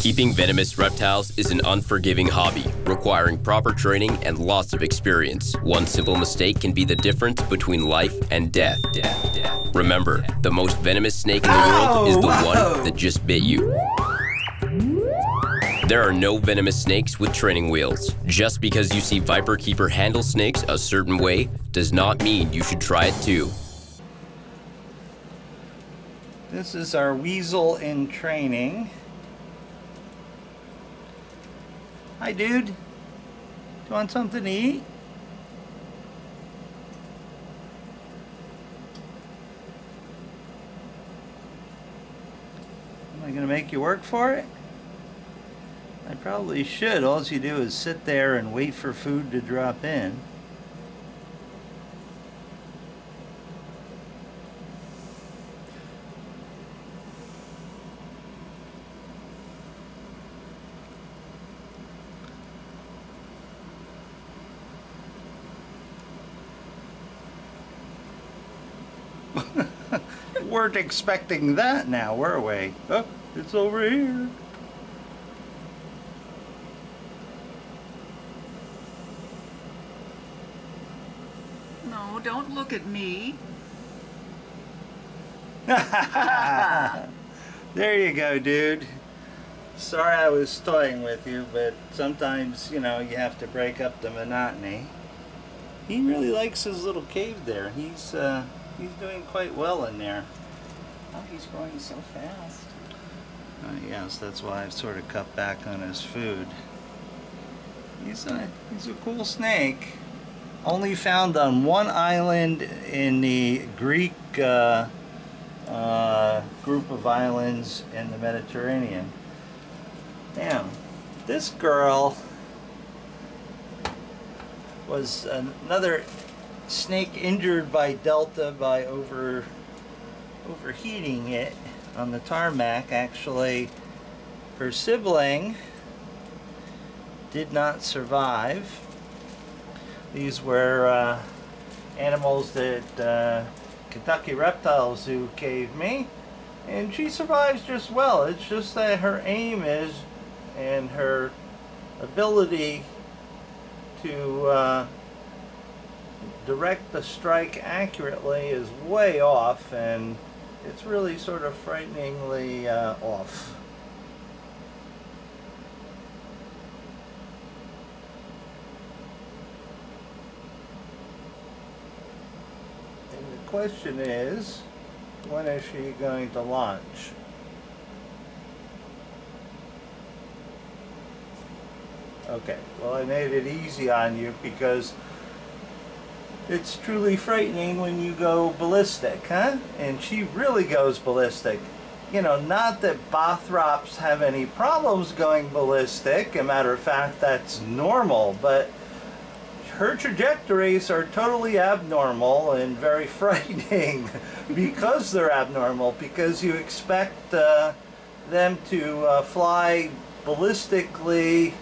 Keeping venomous reptiles is an unforgiving hobby, requiring proper training and lots of experience. One simple mistake can be the difference between life and death. Remember, the most venomous snake in the world is the one that just bit you. There are no venomous snakes with training wheels. Just because you see viperkeeper handle snakes a certain way does not mean you should try it too. This is our weasel in training. Hi, dude. Do you want something to eat? Am I going to make you work for it? I probably should. All you do is sit there and wait for food to drop in. Weren't expecting that now, were we? Oh, it's over here. No, don't look at me. There you go, dude. Sorry I was toying with you, but sometimes, you know, you have to break up the monotony. He really likes his little cave there. He's doing quite well in there. Oh, he's growing so fast. Yes, that's why I've sort of cut back on his food. He's a cool snake. Only found on one island in the Greek group of islands in the Mediterranean. Now, this girl was another snake injured by Delta by overheating it on the tarmac. Actually, her sibling did not survive. These were animals that Kentucky Reptile Zoo gave me, and she survives just well. It's just that her aim is, and her ability to direct the strike accurately is way off, and it's really sort of frighteningly off. And the question is, when is she going to launch? Okay, well, I made it easy on you because it's truly frightening when you go ballistic, huh? And she really goes ballistic. You know, not that Bothrops have any problems going ballistic. A matter of fact, that's normal, but her trajectories are totally abnormal and very frightening because they're abnormal, because you expect them to fly ballistically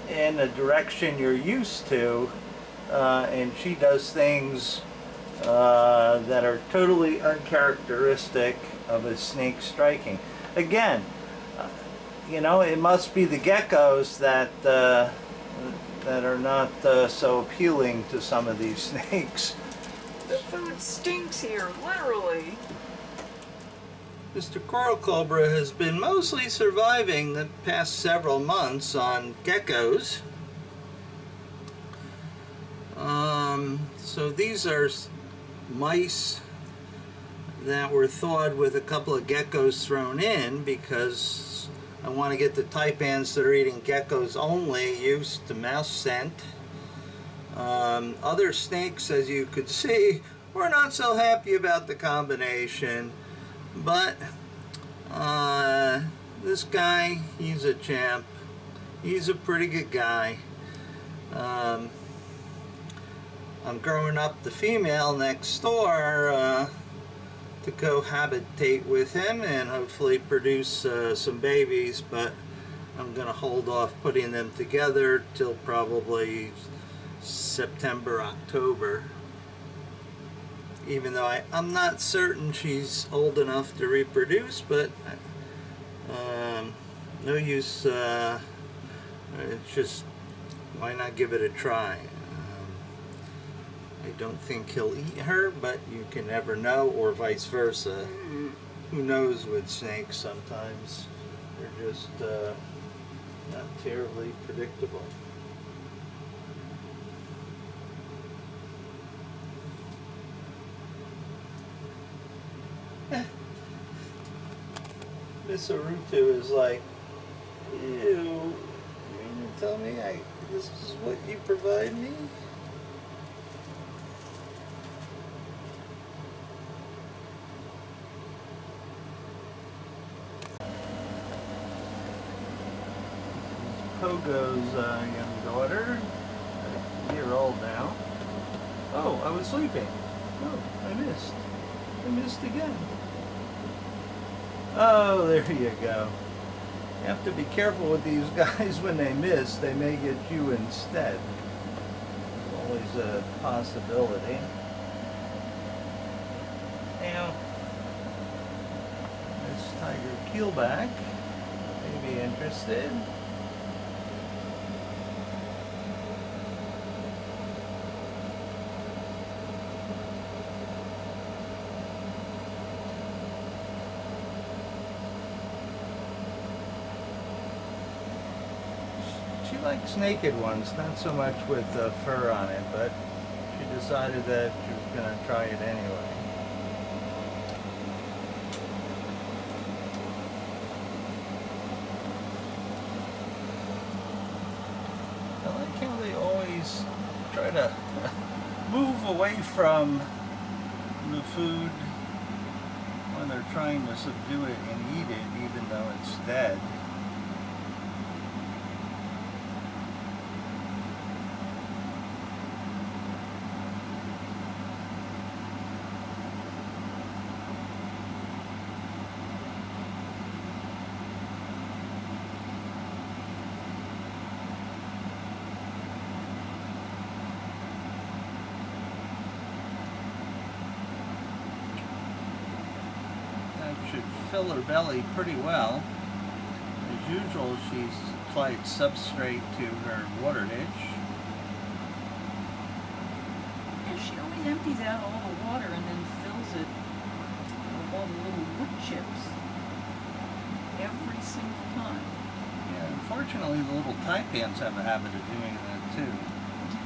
in a direction you're used to, and she does things that are totally uncharacteristic of a snake striking. Again, you know, it must be the geckos that are not so appealing to some of these snakes. The food stinks here, literally. Mr. Coral Cobra has been mostly surviving the past several months on geckos. So these are mice that were thawed with a couple of geckos thrown in because I want to get the Taipans that are eating geckos only used to mouse scent. Other snakes, as you could see, were not so happy about the combination. But this guy, he's a champ. He's a pretty good guy. I'm growing up the female next door to cohabitate with him and hopefully produce some babies, but I'm going to hold off putting them together till probably September, October. Even though I'm not certain she's old enough to reproduce, but No use, it's just, why not give it a try? I don't think he'll eat her, but you can never know, or vice versa. Who knows with snakes sometimes? They're just not terribly predictable. Miss Arutu is like, ew, you mean to tell me this is what you provide me? Pogo's young daughter, a year old now. Oh, I was sleeping. Oh, I missed again. Oh, there you go. You have to be careful with these guys when they miss. They may get you instead. Always a possibility. Now, this tiger keelback may be interested. She likes naked ones, not so much with fur on it, but she decided that she was going to try it anyway. I like how they always try to move away from the food when they're trying to subdue it and eat it, even though it's dead. Should fill her belly pretty well. As usual, she's applied substrate to her water dish. Yeah, she always empties out all the water and then fills it with all the little wood chips. Every single time. Yeah, unfortunately the little Taipans have a habit of doing that too.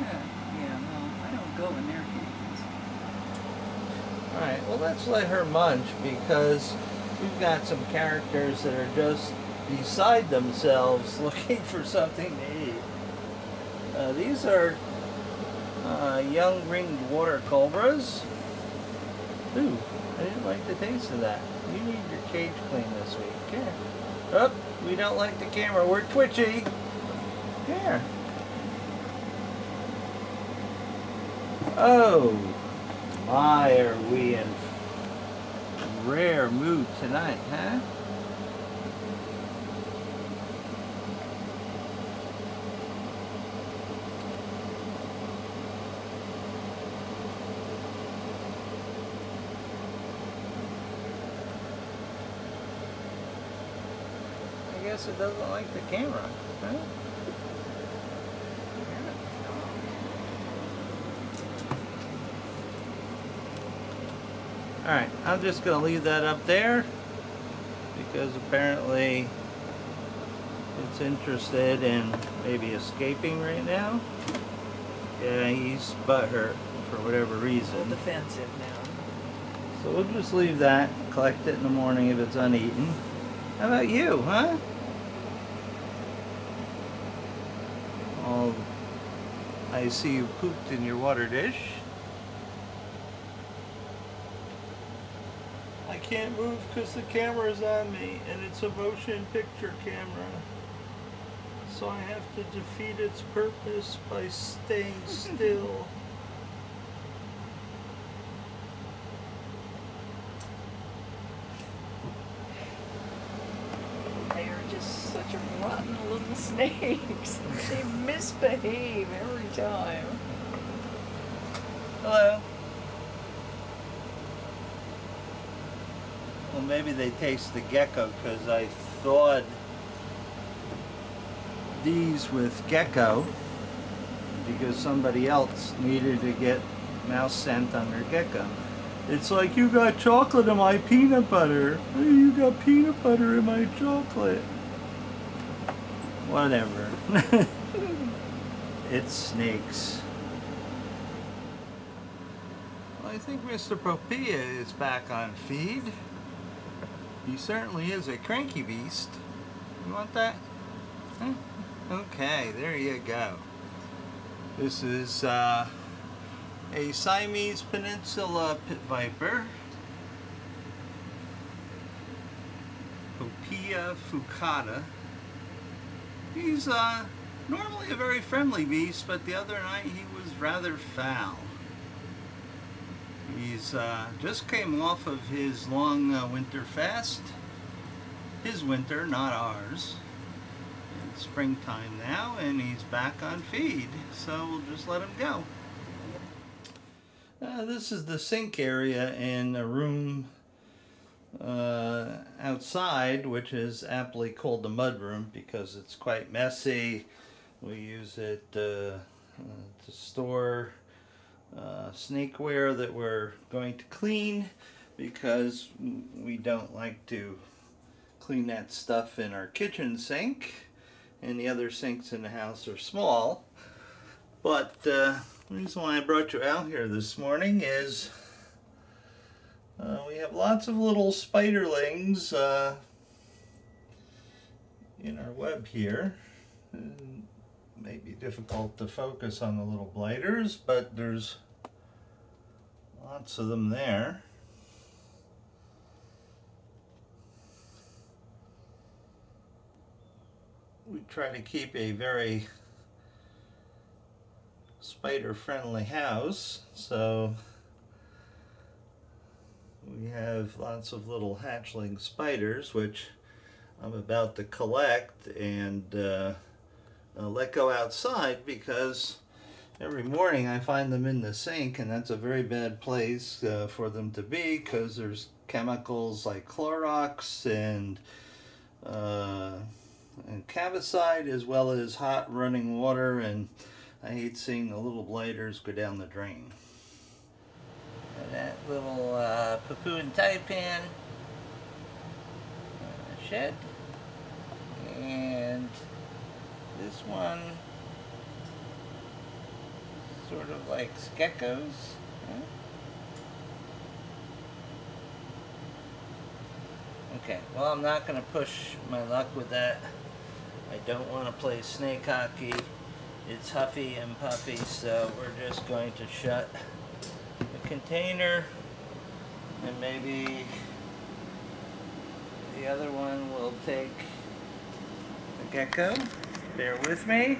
Yeah, well, I don't go in their cages. Alright, well let's let her munch because we've got some characters that are just beside themselves looking for something to eat. These are young ringed water cobras. Ooh, I didn't like the taste of that. You need your cage clean this week. Here. Oh, we don't like the camera. We're twitchy. Here. Oh, my, are we in rare mood tonight, huh? I guess it doesn't like the camera, huh? Alright, I'm just going to leave that up there because apparently it's interested in maybe escaping right now. Yeah, he's butthurt for whatever reason. Defensive now. So we'll just leave that, collect it in the morning if it's uneaten. How about you, huh? Oh, I see you pooped in your water dish. I can't move because the camera's on me and it's a motion picture camera. So I have to defeat its purpose by staying still. They are just such a rotten little snakes. They misbehave every time. Hello. Well, maybe they taste the gecko because I thawed these with gecko because somebody else needed to get mouse scent on their gecko. It's like, you got chocolate in my peanut butter. Hey, you got peanut butter in my chocolate. Whatever. It's snakes. Well, I think Mr. Popia is back on feed. He certainly is a cranky beast. You want that? Huh? Okay, there you go. This is a Siamese Peninsula pit viper. Popia fucata. He's normally a very friendly beast, but the other night he was rather foul. He's just came off of his long winter fast. His winter, not ours. It's springtime now, and he's back on feed, so we'll just let him go. This is the sink area in a room outside, which is aptly called the mud room because it's quite messy. We use it to store snakeware that we're going to clean because we don't like to clean that stuff in our kitchen sink, and the other sinks in the house are small. But the reason why I brought you out here this morning is we have lots of little spiderlings in our web here. It may be difficult to focus on the little blighters, but there's lots of them there. We try to keep a very spider-friendly house, so we have lots of little hatchling spiders, which I'm about to collect and let go outside because every morning I find them in the sink, and that's a very bad place for them to be because there's chemicals like Clorox and Cavicide, as well as hot running water, and I hate seeing the little blighters go down the drain. And that little Papuan Taipan shed, and this one sort of likes geckos. Huh? Okay, well, I'm not going to push my luck with that. I don't want to play snake hockey. It's huffy and puffy, so we're just going to shut the container, and maybe the other one will take the gecko. Bear with me.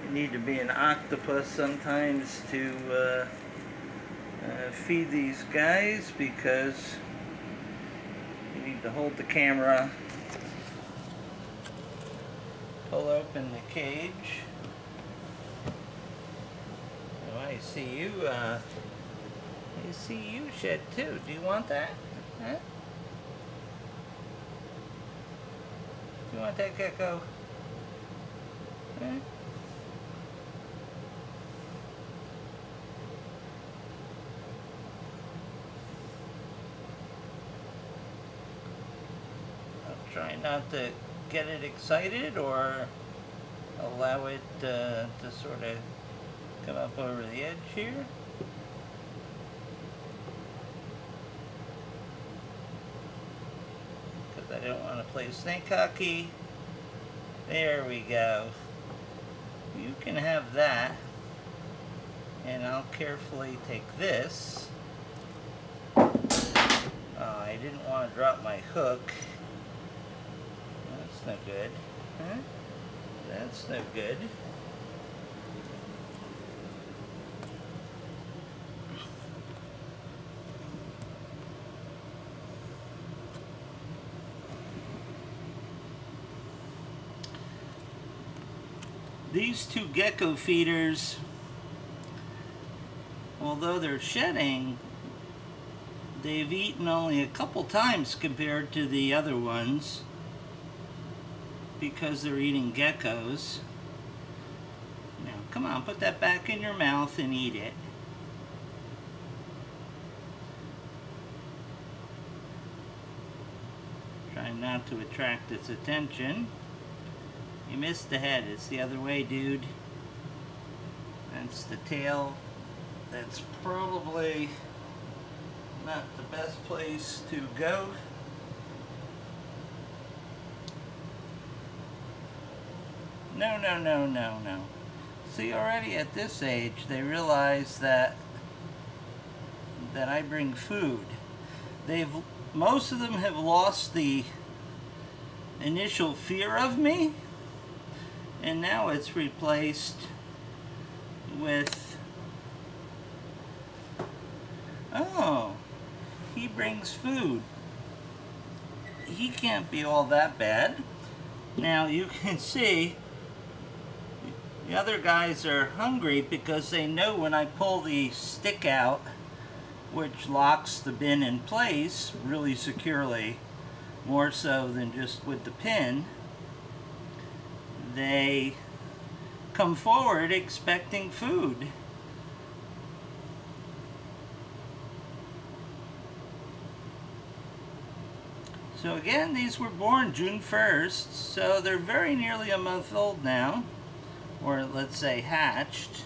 You need to be an octopus sometimes to feed these guys because you need to hold the camera, pull open the cage. Oh, I see you. I see you shed too. Do you want that? Huh? Do you want that gecko? Huh? I'll try not to get it excited or allow it to sort of come up over the edge here. Because I don't want to play snake hockey. There we go. You can have that. And I'll carefully take this. Oh, I didn't want to drop my hook. That's no good. Huh? That's no good. These two gecko feeders, although they're shedding, They've eaten only a couple times compared to the other ones because they're eating geckos. Now, come on, put that back in your mouth and eat it. Try not to attract its attention. You missed the head. It's the other way, dude. That's the tail. That's probably not the best place to go. No, no, no, no, no. See, already at this age, they realize that I bring food. Most of them have lost the initial fear of me, and now it's replaced with, oh, he brings food. He can't be all that bad. Now you can see the other guys are hungry because they know when I pull the stick out, which locks the bin in place really securely, more so than just with the pin, they come forward expecting food. So again, these were born June 1st, so they're very nearly a month old now, or let's say hatched.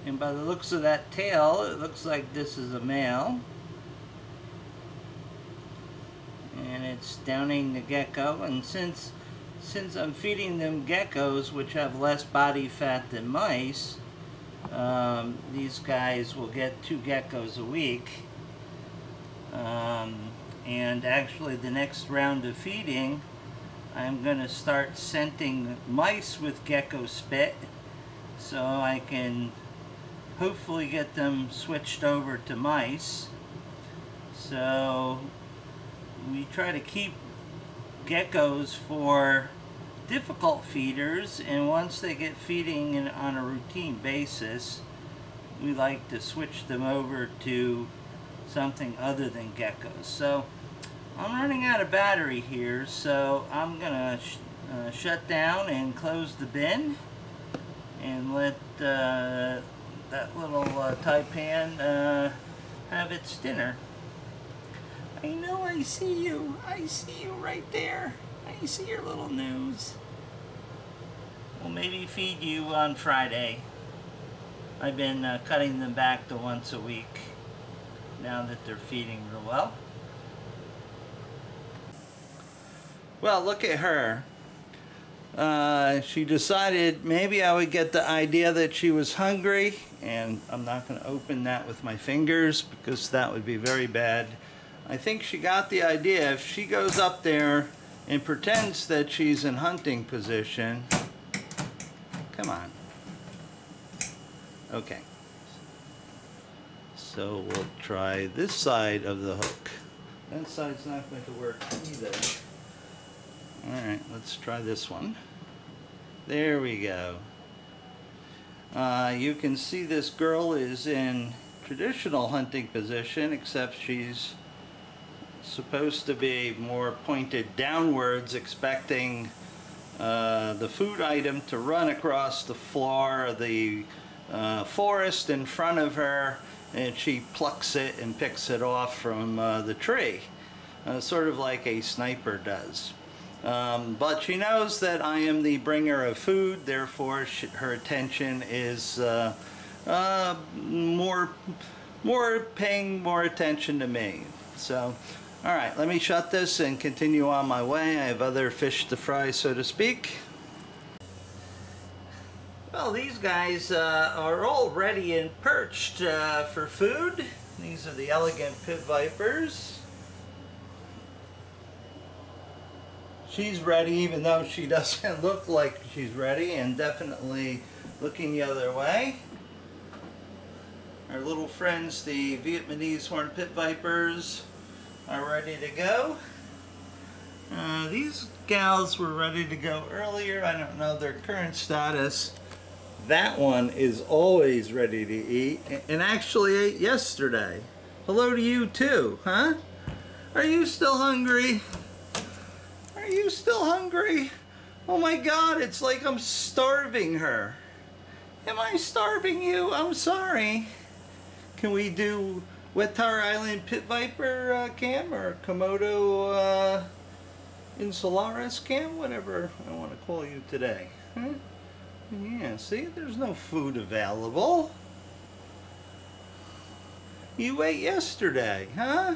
And by the looks of that tail, it looks like this is a male. And it's downing the gecko, and since I'm feeding them geckos, which have less body fat than mice, these guys will get 2 geckos a week. And actually the next round of feeding, I'm going to start scenting mice with gecko spit, so I can hopefully get them switched over to mice. So we try to keep geckos for difficult feeders, and once they get feeding on a routine basis, we like to switch them over to something other than geckos. So I'm running out of battery here, so I'm gonna shut down and close the bin and let that little Taipan have its dinner. I know I see you. I see you right there. I see your little nose. We'll maybe feed you on Friday. I've been cutting them back to once a week now that they're feeding real well. Well, look at her. She decided maybe I would get the idea that she was hungry, and I'm not going to open that with my fingers because that would be very bad. I think she got the idea if she goes up there and pretends that she's in hunting position. Come on. Okay. So we'll try this side of the hook. That side's not going to work either. Alright, let's try this one. There we go. You can see this girl is in traditional hunting position, except she's supposed to be more pointed downwards, expecting the food item to run across the floor of the forest in front of her, and she plucks it and picks it off from the tree, sort of like a sniper does. But she knows that I am the bringer of food, therefore her attention is paying more attention to me. So, alright, let me shut this and continue on my way. I have other fish to fry, so to speak. Well, these guys are all ready and perched for food. These are the elegant pit vipers. She's ready, even though she doesn't look like she's ready, and definitely looking the other way. Our little friends, the Vietnamese horned pit vipers, are ready to go. These gals were ready to go earlier. I don't know their current status. That one is always ready to eat and actually ate yesterday. Hello to you too, huh? Are you still hungry? Are you still hungry? Oh my God, it's like I'm starving her. Am I starving you? I'm sorry. Can we do Wet Tower Island Pit Viper cam or Komodo Insularis cam? Whatever I want to call you today. Huh? Yeah, see, there's no food available. You ate yesterday, huh?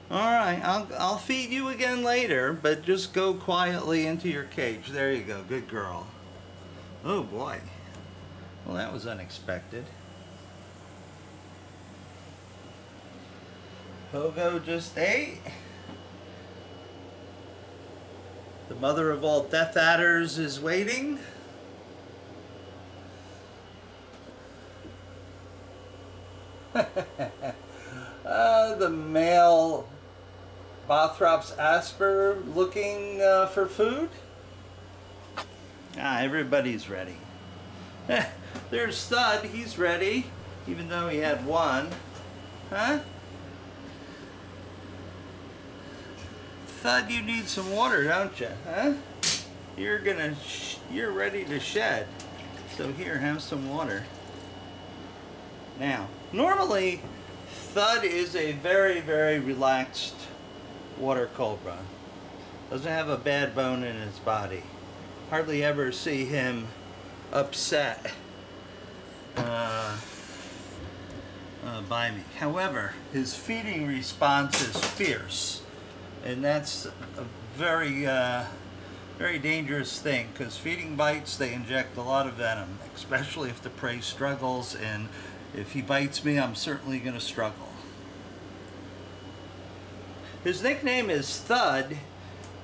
Alright, I'll feed you again later, but just go quietly into your cage. There you go, good girl. Oh boy. Well, that was unexpected. Pogo just ate. The mother of all Death Adders is waiting. The male Bothrops asper looking for food. Everybody's ready. There's Thud, he's ready, even though he had one. Huh? Thud, you need some water, don't you? Huh? You're ready to shed. So here, have some water. Now, normally, Thud is a very, very relaxed water cobra. Doesn't have a bad bone in his body. Hardly ever see him upset by me. However, his feeding response is fierce. And that's a very, very dangerous thing, because feeding bites, they inject a lot of venom, especially if the prey struggles, and if he bites me, I'm certainly going to struggle. His nickname is Thud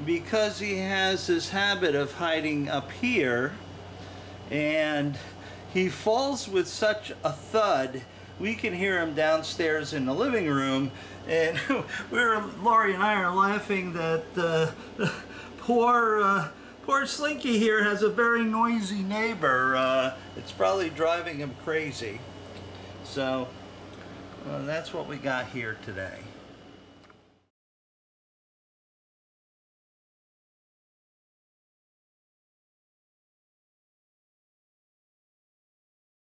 because he has this habit of hiding up here, and he falls with such a thud, we can hear him downstairs in the living room, and Lori and I are laughing that poor Slinky here has a very noisy neighbor. It's probably driving him crazy. So that's what we got here today.